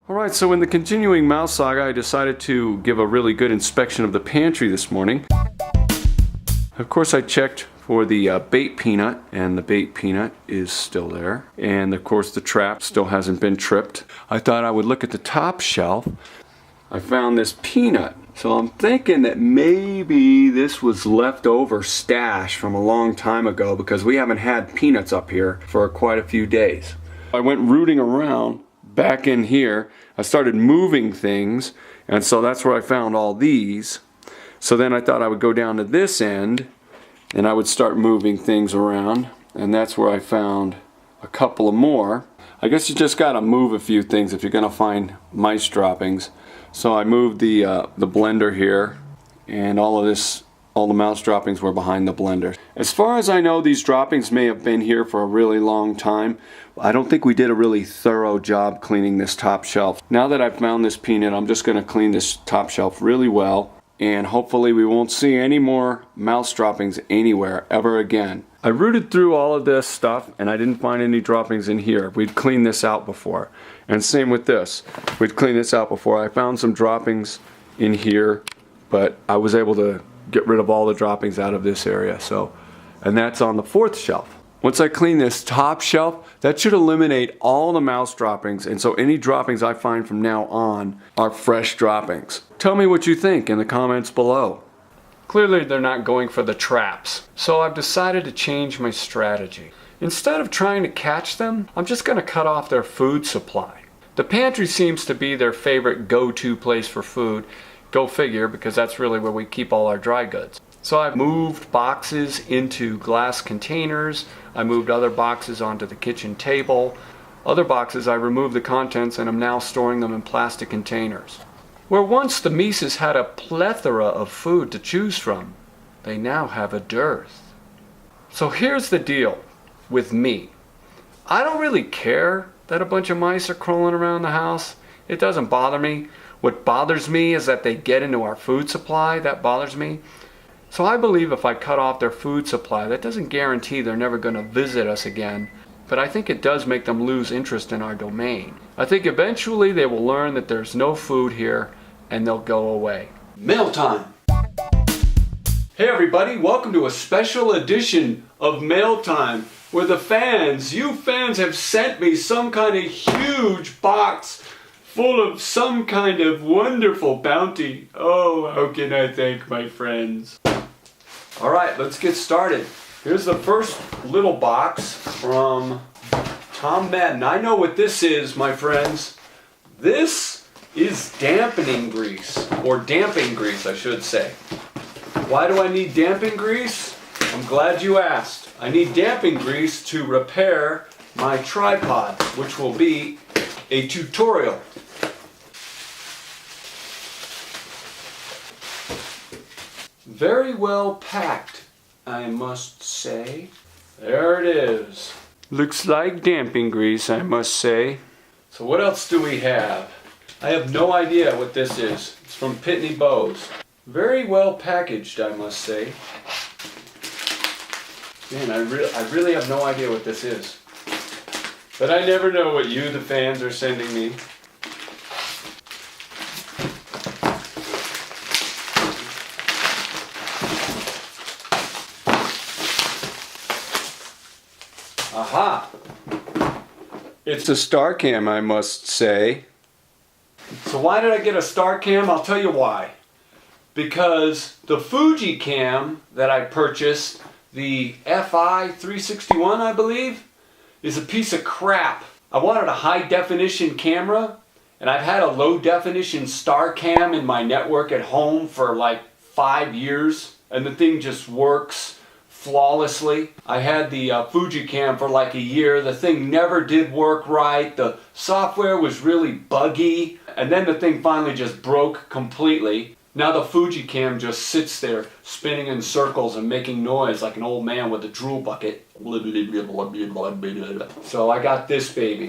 Alright, so in the continuing Mouse Saga, I decided to give a really good inspection of the pantry this morning. Of course, I checked for the bait peanut, and the bait peanut is still there. And of course, the trap still hasn't been tripped. I thought I would look at the top shelf. I found this peanut. So I'm thinking that maybe this was leftover stash from a long time ago because we haven't had peanuts up here for quite a few days. I went rooting around back in here. I started moving things, and so that's where I found all these. So then I thought I would go down to this end and I would start moving things around, and that's where I found a couple of more. I guess you just gotta move a few things if you're gonna find mice droppings. So I moved the blender here, and all the mouse droppings were behind the blender. As far as I know, these droppings may have been here for a really long time. I don't think we did a really thorough job cleaning this top shelf. Now that I've found this peanut, I'm just gonna clean this top shelf really well, and hopefully we won't see any more mouse droppings anywhere ever again. I rooted through all of this stuff and I didn't find any droppings in here. We'd cleaned this out before. And same with this. We'd cleaned this out before. I found some droppings in here, but I was able to get rid of all the droppings out of this area. And that's on the fourth shelf. Once I clean this top shelf, that should eliminate all the mouse droppings, and so any droppings I find from now on are fresh droppings. Tell me what you think in the comments below. Clearly they're not going for the traps, so I've decided to change my strategy. Instead of trying to catch them, I'm just going to cut off their food supply. The pantry seems to be their favorite go-to place for food. Go figure, because that's really where we keep all our dry goods. So I've moved boxes into glass containers. I moved other boxes onto the kitchen table. Other boxes I removed the contents and I'm now storing them in plastic containers. Where once the Mises had a plethora of food to choose from, they now have a dearth. So here's the deal with me. I don't really care that a bunch of mice are crawling around the house. It doesn't bother me. What bothers me is that they get into our food supply. That bothers me. So I believe if I cut off their food supply, that doesn't guarantee they're never going to visit us again, but I think it does make them lose interest in our domain. I think eventually they will learn that there's no food here and they'll go away. Mail time! Hey everybody, welcome to a special edition of Mail Time, where you fans have sent me some kind of huge box full of some kind of wonderful bounty. Oh, how can I thank my friends? Alright, let's get started. Here's the first little box from Tom Madden. I know what this is, my friends. This is dampening grease, or damping grease, I should say. Why do I need damping grease? I'm glad you asked. I need damping grease to repair my tripod, which will be a tutorial. Very well packed, I must say. There it is. Looks like damping grease, I must say. So what else do we have? I have no idea what this is. It's from Pitney Bowes. Very well packaged, I must say. Man, I really have no idea what this is. But I never know what you, the fans, are sending me. Aha! It's a StarCam, I must say. So why did I get a StarCam? I'll tell you why. Because the Fuji cam that I purchased, the FI 361 I believe, is a piece of crap. I wanted a high definition camera, and I've had a low definition StarCam in my network at home for like 5 years, and the thing just works flawlessly. I had the Fuji cam for like a year. The thing never did work right. The software was really buggy, and then the thing finally just broke completely. Now the Fuji cam just sits there spinning in circles and making noise like an old man with a drool bucket. So I got this baby.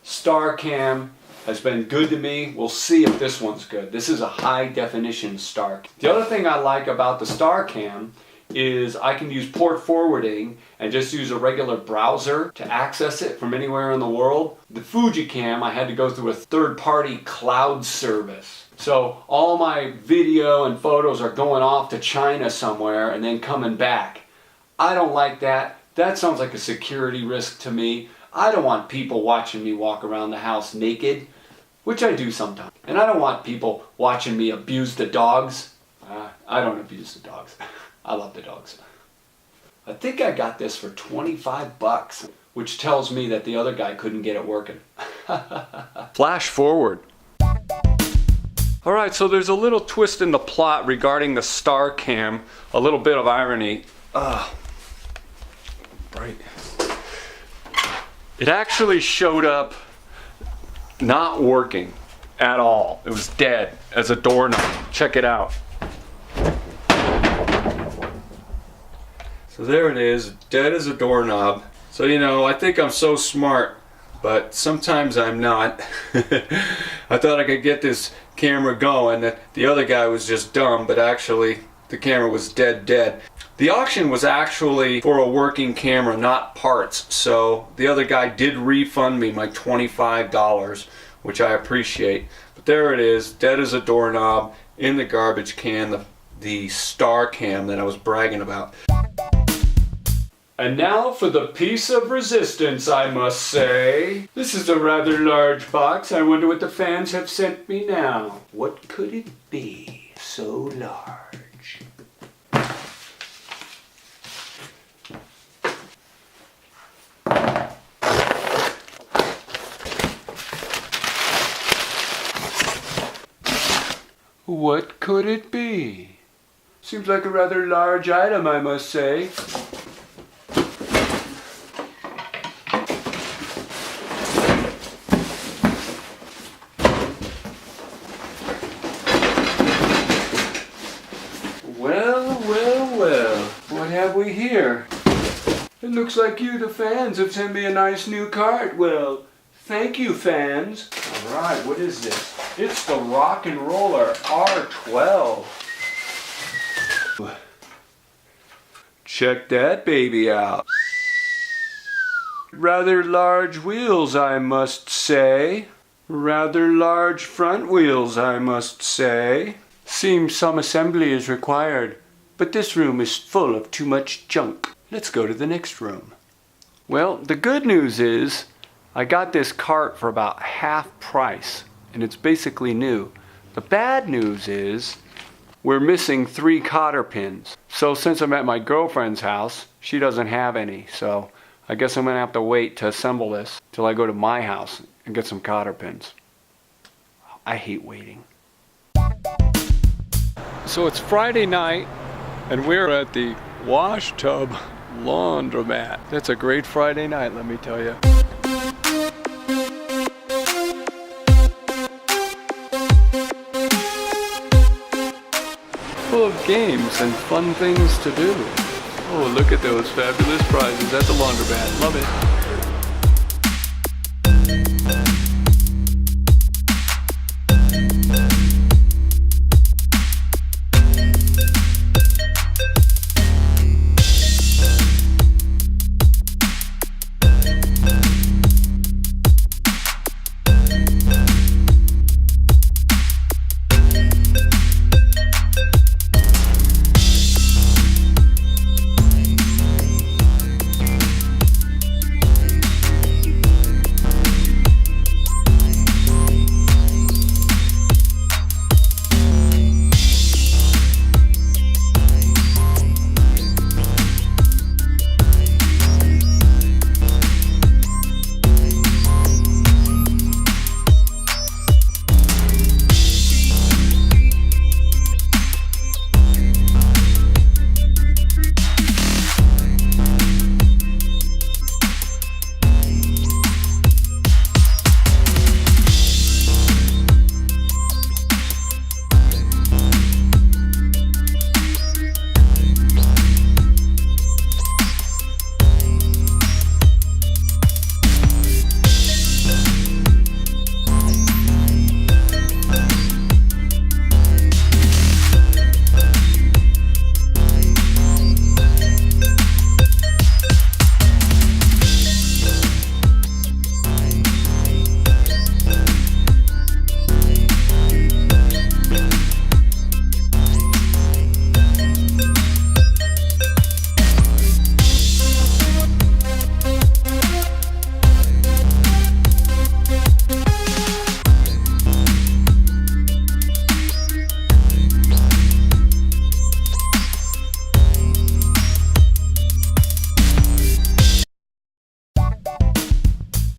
StarCam has been good to me. We'll see if this one's good. This is a high definition StarCam. The other thing I like about the StarCam is I can use port forwarding and just use a regular browser to access it from anywhere in the world. The Fujicam, I had to go through a third-party cloud service. So all my video and photos are going off to China somewhere and then coming back. I don't like that. That sounds like a security risk to me. I don't want people watching me walk around the house naked, which I do sometimes. And I don't want people watching me abuse the dogs. I don't abuse the dogs. I love the dogs. I think I got this for 25 bucks, which tells me that the other guy couldn't get it working. Flash forward. Alright, so there's a little twist in the plot regarding the star cam. A little bit of irony. Right. It actually showed up not working at all. It was dead as a doorknob. Check it out. So there it is, dead as a doorknob. So you know, I think I'm so smart, but sometimes I'm not. I thought I could get this camera going, that the other guy was just dumb, but actually the camera was dead. The auction was actually for a working camera, not parts, so the other guy did refund me my $25, which I appreciate. But there it is, dead as a doorknob, in the garbage can, the star cam that I was bragging about. And now for the piece of resistance, I must say. This is a rather large box. I wonder what the fans have sent me now. What could it be so large? What could it be? Seems like a rather large item, I must say. Well, what have we here? It looks like you, the fans, have sent me a nice new cart. Well, thank you, fans. Alright, what is this? It's the Rocknroller R12. Check that baby out. Rather large wheels, I must say. Rather large front wheels, I must say. Seems some assembly is required, but this room is full of too much junk. Let's go to the next room. Well, the good news is I got this cart for about half price, and it's basically new. The bad news is we're missing 3 cotter pins. So since I'm at my girlfriend's house, she doesn't have any, so I guess I'm gonna have to wait to assemble this till I go to my house and get some cotter pins. I hate waiting. So it's Friday night, and we're at the wash tub laundromat. That's a great Friday night, let me tell you. Full of games and fun things to do. Oh, look at those fabulous prizes at the laundromat. Love it.